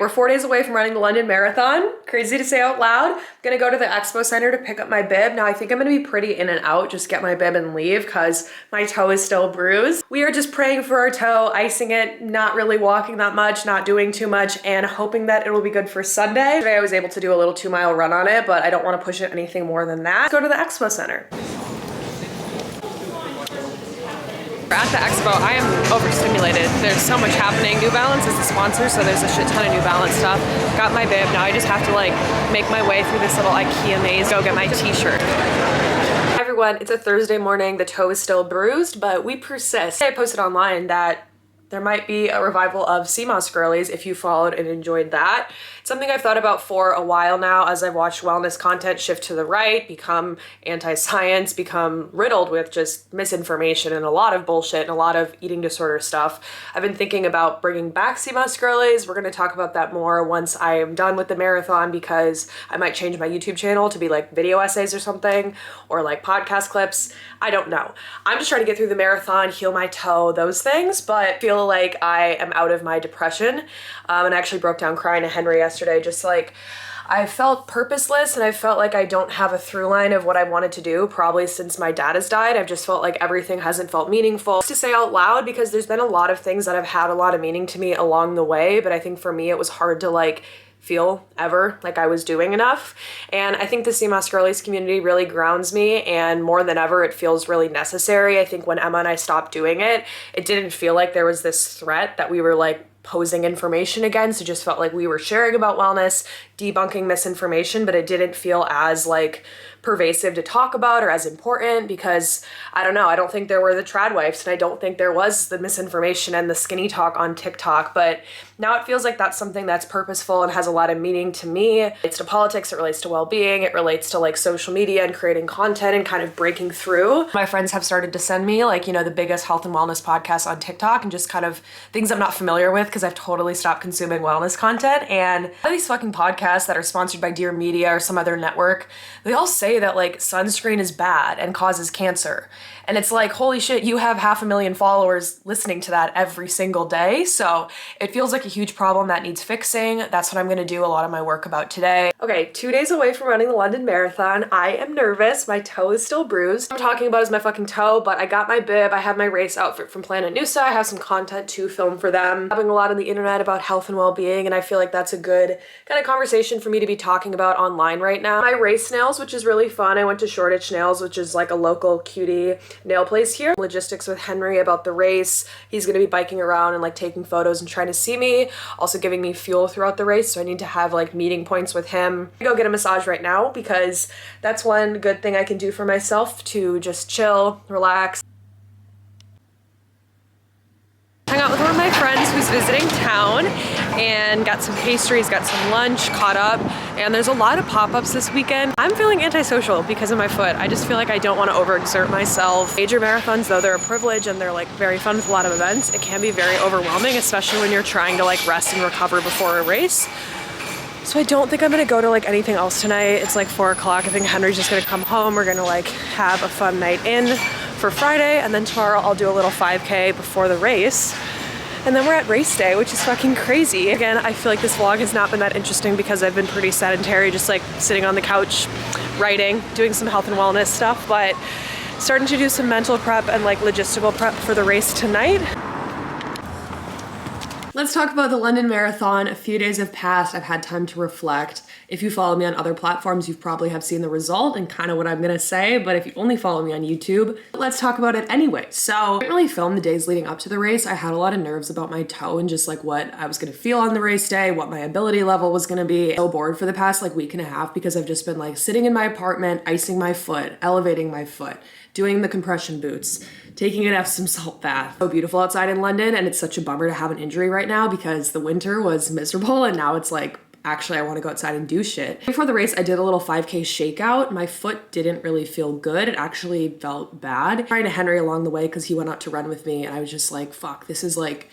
We're 4 days away from running the London Marathon. Crazy to say out loud. I'm gonna go to the Expo Center to pick up my bib. Now I think I'm gonna be pretty in and out, just get my bib and leave because my toe is still bruised. We are just praying for our toe, icing it, not really walking that much, not doing too much, and hoping that it will be good for Sunday. Today I was able to do a little 2-mile run on it, but I don't wanna push it anything more than that. Let's go to the Expo Center. At the expo, I am overstimulated. There's so much happening. New Balance is the sponsor, so there's a shit ton of New Balance stuff. Got my bib. Now I just have to like make my way through this little IKEA maze, go get my t-shirt. Hi everyone, it's a Thursday morning. The toe is still bruised, but we persist. I posted online that there might be a revival of sea moss girlies if you followed and enjoyed that. It's something I've thought about for a while now as I've watched wellness content shift to the right, become anti-science, become riddled with just misinformation and a lot of bullshit and a lot of eating disorder stuff. I've been thinking about bringing back sea moss girlies. We're gonna talk about that more once I am done with the marathon because I might change my YouTube channel to be like video essays or something, or like podcast clips. I don't know. I'm just trying to get through the marathon, heal my toe, those things, but feel like I am out of my depression. And I actually broke down crying to Henry yesterday, just like I felt purposeless and I felt like I don't have a through line of what I wanted to do probably since my dad has died. I've just felt like everything hasn't felt meaningful to say out loud because there's been a lot of things that have had a lot of meaning to me along the way, but I think for me it was hard to like feel ever like I was doing enough. And I think the Sea Moss Girlies community really grounds me, and more than ever it feels really necessary. I think when Emma and I stopped doing it, it didn't feel like there was this threat that we were like posing information against. It just felt like we were sharing about wellness, debunking misinformation, but it didn't feel as like pervasive to talk about or as important because I don't know, I don't think there were the trad wipes and I don't think there was the misinformation and the skinny talk on TikTok, but now it feels like that's something that's purposeful and has a lot of meaning to me. It's to politics, it relates to well-being, it relates to like social media and creating content and kind of breaking through. My friends have started to send me like, you know, the biggest health and wellness podcasts on TikTok and just kind of things I'm not familiar with because I've totally stopped consuming wellness content. And a lot of these fucking podcasts that are sponsored by Dear Media or some other network, they all say that like sunscreen is bad and causes cancer. And it's like, holy shit, you have 500,000 followers listening to that every single day. So it feels like a huge problem that needs fixing. That's what I'm gonna do a lot of my work about today. Okay, 2 days away from running the London Marathon. I am nervous, my toe is still bruised. I'm talking about is my fucking toe, but I got my bib, I have my race outfit from Planet Noosa, I have some content to film for them. Having a lot on the internet about health and well-being, and I feel like that's a good kind of conversation for me to be talking about online right now. My race nails, which is really fun. I went to Shoreditch Nails, which is like a local cutie nail place here. Logistics with Henry about the race. He's gonna be biking around and like taking photos and trying to see me, also giving me fuel throughout the race, so I need to have like meeting points with him. I go get a massage right now because that's one good thing I can do for myself to just chill, relax. Hung out with one of my friends who's visiting town and got some pastries, got some lunch, caught up, and there's a lot of pop-ups this weekend. I'm feeling antisocial because of my foot. I just feel like I don't want to overexert myself. Major marathons, though they're a privilege and they're like very fun with a lot of events, it can be very overwhelming, especially when you're trying to like rest and recover before a race. So I don't think I'm gonna go to like anything else tonight. It's like 4 o'clock. I think Henry's just gonna come home. We're gonna like have a fun night in for Friday, and then tomorrow I'll do a little 5K before the race. And then we're at race day, which is fucking crazy. Again, I feel like this vlog has not been that interesting because I've been pretty sedentary, just like sitting on the couch, writing, doing some health and wellness stuff, but starting to do some mental prep and like logistical prep for the race tonight. Let's talk about the London Marathon. A few days have passed. I've had time to reflect. If you follow me on other platforms, you probably have seen the result and kind of what I'm gonna say, but if you only follow me on YouTube, let's talk about it anyway. So I didn't really film the days leading up to the race. I had a lot of nerves about my toe and just like what I was gonna feel on the race day, what my ability level was gonna be. So bored for the past like week and a half because I've just been like sitting in my apartment, icing my foot, elevating my foot, doing the compression boots, taking an Epsom salt bath. So beautiful outside in London, and it's such a bummer to have an injury right now because the winter was miserable and now it's like, actually I want to go outside and do shit. Before the race, I did a little 5K shakeout. My foot didn't really feel good. It actually felt bad. Trying to Henry along the way because he went out to run with me and I was just like, fuck, this is like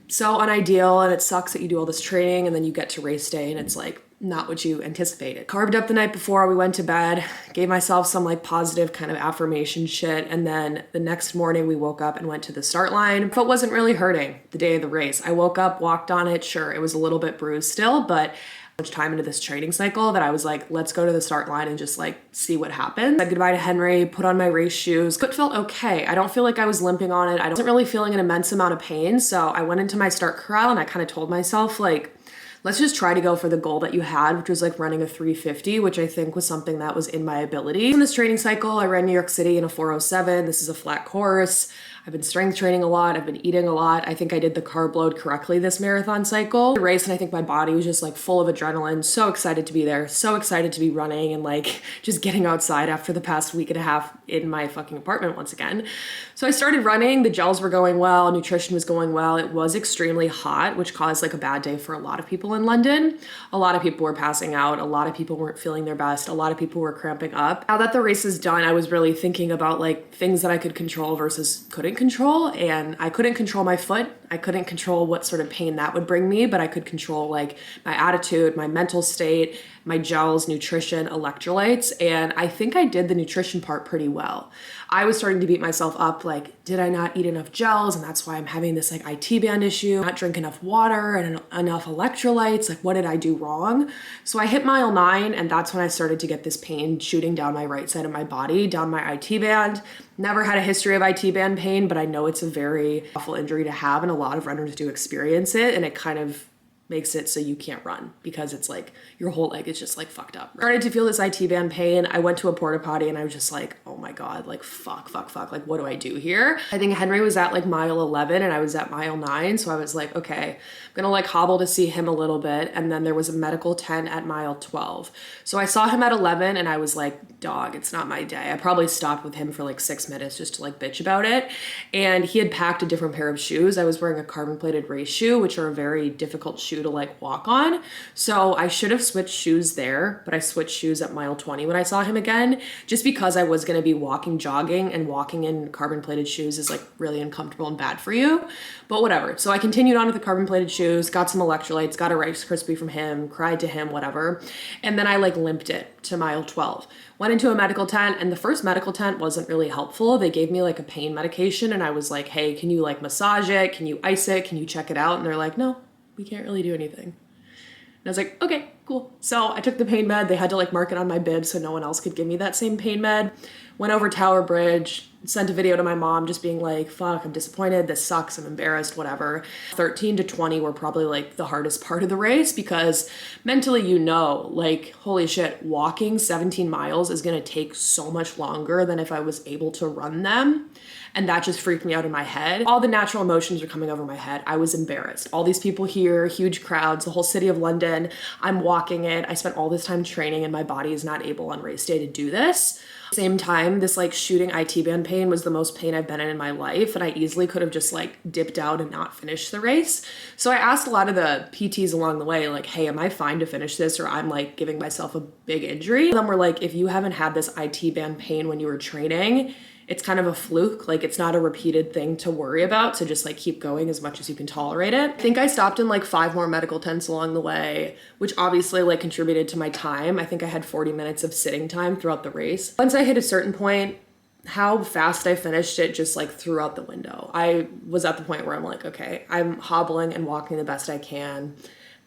so unideal, and it sucks that you do all this training and then you get to race day and it's like not what you anticipated. Carved up the night before we went to bed, gave myself some like positive kind of affirmation shit, and then the next morning we woke up and went to the start line. Foot wasn't really hurting the day of the race. I woke up, walked on it, sure, it was a little bit bruised still, but much time into this training cycle that I was like, let's go to the start line and just like see what happens. Said goodbye to Henry, put on my race shoes. Foot felt okay. I don't feel like I was limping on it. I wasn't really feeling an immense amount of pain. So I went into my start corral and I kind of told myself like, let's just try to go for the goal that you had, which was like running a 350, which I think was something that was in my ability. In this training cycle, I ran New York City in a 407. This is a flat course. I've been strength training a lot. I've been eating a lot. I think I did the carb load correctly this marathon cycle. The race, and I think my body was just like full of adrenaline. So excited to be there. So excited to be running and like just getting outside after the past week and a half in my fucking apartment once again. So I started running. The gels were going well. Nutrition was going well. It was extremely hot, which caused like a bad day for a lot of people in London. A lot of people were passing out. A lot of people weren't feeling their best. A lot of people were cramping up. Now that the race is done, I was really thinking about like things that I could control versus couldn't control, and I couldn't control my foot. I couldn't control what sort of pain that would bring me, but I could control like my attitude, my mental state, my gels, nutrition, electrolytes, and I think I did the nutrition part pretty well. I was starting to beat myself up like, did I not eat enough gels? And that's why I'm having this like IT band issue, not drink enough water and enough electrolytes. Like, what did I do wrong? So I hit mile 9, and that's when I started to get this pain shooting down my right side of my body, down my IT band. Never had a history of IT band pain, but I know it's a very awful injury to have, and a lot of runners do experience it, and it kind of makes it so you can't run because it's like your whole leg is just like fucked up. Started to feel this IT band pain. I went to a porta potty and I was just like, oh my God, like fuck. Like, what do I do here? I think Henry was at like mile 11 and I was at mile 9. So I was like, okay, I'm gonna like hobble to see him a little bit. And then there was a medical tent at mile 12. So I saw him at 11 and I was like, dog, it's not my day. I probably stopped with him for like 6 minutes just to like bitch about it. And he had packed a different pair of shoes. I was wearing a carbon plated race shoe, which are a very difficult shoe to like walk on. So I should have switched shoes there, but I switched shoes at mile 20 when I saw him again, just because I was going to be walking, jogging, and walking in carbon plated shoes is like really uncomfortable and bad for you, but whatever. So I continued on with the carbon plated shoes, got some electrolytes, got a Rice Krispie from him, cried to him, whatever. And then I like limped it to mile 12. Went into a medical tent, and the first medical tent wasn't really helpful. They gave me like a pain medication and I was like, hey, can you like massage it? Can you ice it? Can you check it out? And they're like, no, we can't really do anything. And I was like, okay, cool. So I took the pain med. They had to like mark it on my bib so no one else could give me that same pain med. Went over Tower Bridge, sent a video to my mom just being like, fuck, I'm disappointed. This sucks. I'm embarrassed, whatever. 13 to 20 were probably like the hardest part of the race because mentally, you know, like, holy shit, walking 17 miles is going to take so much longer than if I was able to run them. And that just freaked me out in my head. All the natural emotions are coming over my head. I was embarrassed. All these people here, huge crowds, the whole city of London. I'm walking it. I spent all this time training and my body is not able on race day to do this. Same time, this like shooting IT band pain was the most pain I've been in my life. And I easily could have just like dipped out and not finished the race. So I asked a lot of the PTs along the way, like, hey, am I fine to finish this? Or I'm like giving myself a big injury. Them were like, if you haven't had this IT band pain when you were training, it's kind of a fluke, like it's not a repeated thing to worry about, so just like keep going as much as you can tolerate it. I think I stopped in like 5 more medical tents along the way, which obviously like contributed to my time. I think I had 40 minutes of sitting time throughout the race. Once I hit a certain point, how fast I finished it just like threw out the window. I was at the point where I'm like, okay, I'm hobbling and walking the best I can.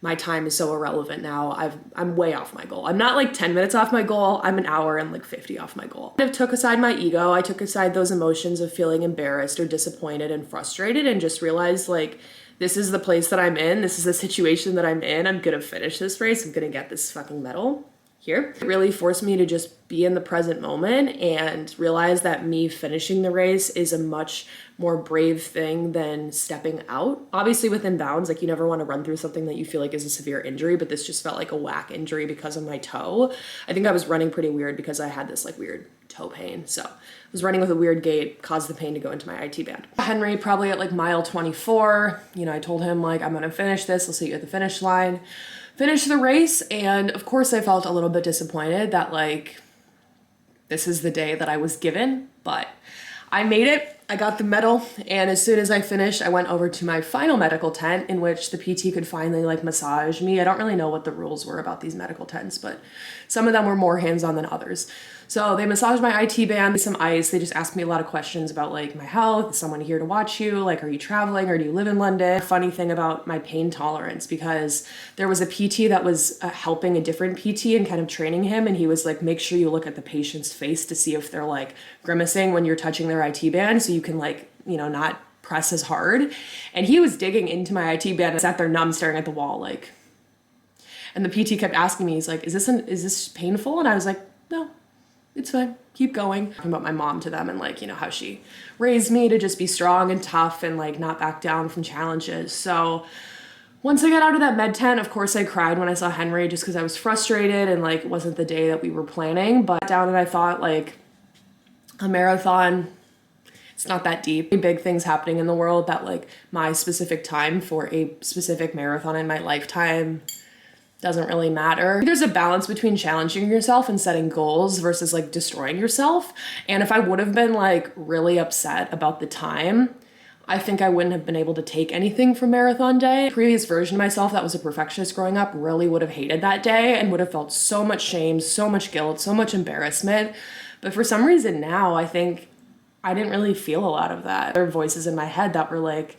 My time is so irrelevant now. I'm way off my goal. I'm not like 10 minutes off my goal. I'm an hour and like 50 off my goal. I took aside my ego. I took aside those emotions of feeling embarrassed or disappointed and frustrated and just realized like, this is the place that I'm in. This is the situation that I'm in. I'm gonna finish this race. I'm gonna get this fucking medal here. It really forced me to just be in the present moment and realize that me finishing the race is a much more brave thing than stepping out. Obviously within bounds, like you never want to run through something that you feel like is a severe injury, but this just felt like a whack injury because of my toe. I think I was running pretty weird because I had this like weird toe pain. So I was running with a weird gait, caused the pain to go into my IT band. Henry probably at like mile 24, you know, I told him like, I'm gonna finish this. I'll see you at the finish line. Finished the race, and of course I felt a little bit disappointed that like this is the day that I was given, but I made it. I got the medal, and as soon as I finished, I went over to my final medical tent in which the PT could finally like massage me. I don't really know what the rules were about these medical tents, but some of them were more hands-on than others. So they massaged my IT band, some ice. They just asked me a lot of questions about like my health. Is someone here to watch you? Like, are you traveling or do you live in London? Funny thing about my pain tolerance, because there was a PT that was helping a different PT and kind of training him. And he was like, make sure you look at the patient's face to see if they're like grimacing when you're touching their IT band. So you can like, you know, not press as hard. And he was digging into my IT band and sat there numb staring at the wall like, and the PT kept asking me, he's like, is this painful? And I was like, no, it's fine, keep going. Talking about my mom to them and like, you know, how she raised me to just be strong and tough and like not back down from challenges. So once I got out of that med tent, of course I cried when I saw Henry just because I was frustrated and like it wasn't the day that we were planning. But down and I thought like a marathon, it's not that deep. Big things happening in the world that like my specific time for a specific marathon in my lifetime doesn't really matter. There's a balance between challenging yourself and setting goals versus like destroying yourself. And if I would have been like really upset about the time, I think I wouldn't have been able to take anything from marathon day. The previous version of myself that was a perfectionist growing up really would have hated that day and would have felt so much shame, so much guilt, so much embarrassment. But for some reason now, I think I didn't really feel a lot of that. There were voices in my head that were like,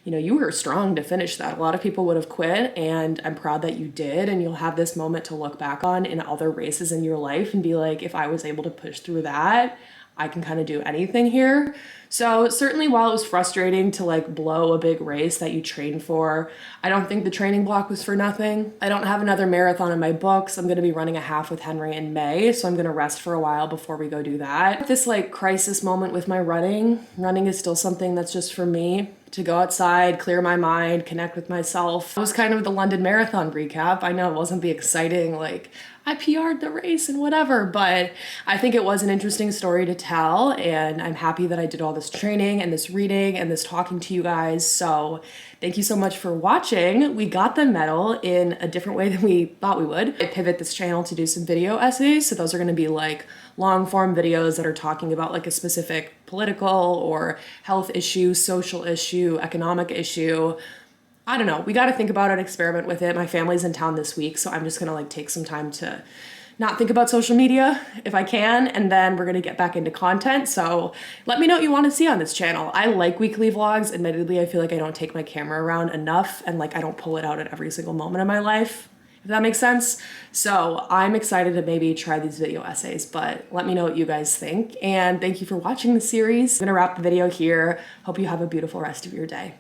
you know, you were strong to finish that. A lot of people would have quit, and I'm proud that you did. And you'll have this moment to look back on in other races in your life and be like, if I was able to push through that, I can kind of do anything here. So certainly while it was frustrating to like blow a big race that you train for, I don't think the training block was for nothing. I don't have another marathon in my books. I'm going to be running a half with Henry in May, so I'm going to rest for a while before we go do that. This like crisis moment with my running is still something that's just for me to go outside, clear my mind, connect with myself. It was kind of the London Marathon recap. I know it wasn't the exciting like I PR'd the race and whatever, but I think it was an interesting story to tell, and I'm happy that I did all this training and this reading and this talking to you guys. So thank you so much for watching. We got the medal in a different way than we thought we would. I pivot this channel to do some video essays, so those are going to be like long form videos that are talking about like a specific political or health issue, social issue, economic issue. I don't know. We got to think about it, experiment with it. My family's in town this week, so I'm just going to like take some time to not think about social media if I can, and then we're going to get back into content. So let me know what you want to see on this channel. I like weekly vlogs. Admittedly, I feel like I don't take my camera around enough and like I don't pull it out at every single moment of my life, if that makes sense. So I'm excited to maybe try these video essays, but let me know what you guys think. And thank you for watching the series. I'm going to wrap the video here. Hope you have a beautiful rest of your day.